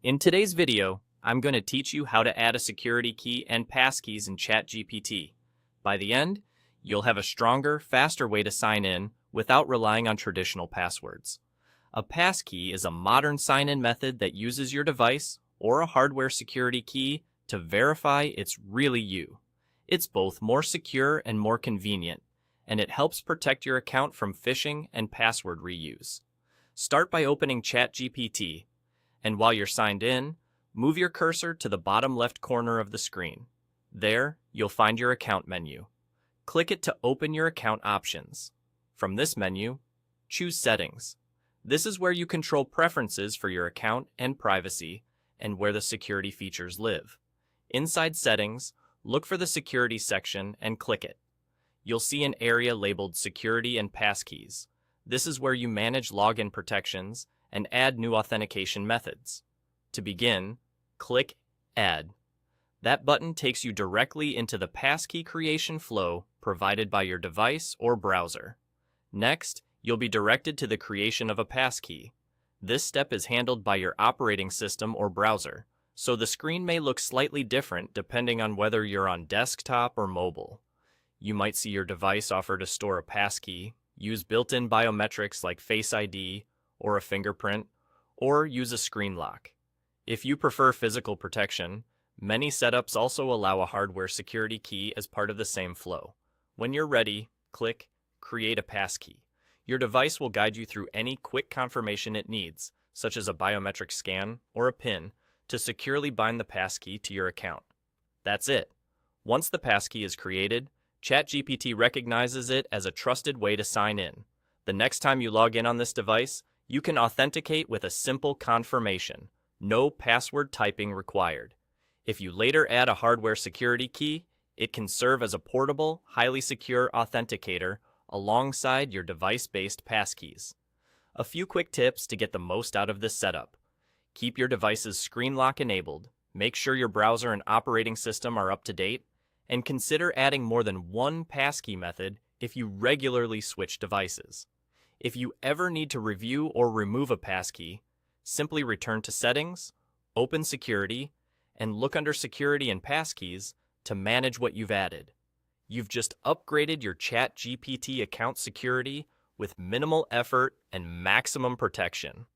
In today's video, I'm going to teach you how to add a security key and passkeys in ChatGPT. By the end, you'll have a stronger, faster way to sign in without relying on traditional passwords. A passkey is a modern sign-in method that uses your device or a hardware security key to verify it's really you. It's both more secure and more convenient, and it helps protect your account from phishing and password reuse. Start by opening ChatGPT, and while you're signed in, move your cursor to the bottom left corner of the screen. There, you'll find your account menu. Click it to open your account options. From this menu, choose Settings. This is where you control preferences for your account and privacy, and where the security features live. Inside Settings, look for the Security section and click it. You'll see an area labeled Security and Passkeys. This is where you manage login protections and add new authentication methods. To begin, click Add. That button takes you directly into the passkey creation flow provided by your device or browser. Next, you'll be directed to the creation of a passkey. This step is handled by your operating system or browser, so the screen may look slightly different depending on whether you're on desktop or mobile. You might see your device offer to store a passkey, use built-in biometrics like Face ID or a fingerprint, or use a screen lock. If you prefer physical protection, many setups also allow a hardware security key as part of the same flow. When you're ready, click Create a Passkey. Your device will guide you through any quick confirmation it needs, such as a biometric scan or a PIN, to securely bind the passkey to your account. That's it. Once the passkey is created, ChatGPT recognizes it as a trusted way to sign in. The next time you log in on this device, you can authenticate with a simple confirmation. No password typing required. If you later add a hardware security key, it can serve as a portable, highly secure authenticator alongside your device-based passkeys. A few quick tips to get the most out of this setup. Keep your device's screen lock enabled, make sure your browser and operating system are up to date, and consider adding more than one passkey method if you regularly switch devices. If you ever need to review or remove a passkey, simply return to Settings, open Security, and look under Security and Passkeys to manage what you've added. You've just upgraded your ChatGPT account security with minimal effort and maximum protection.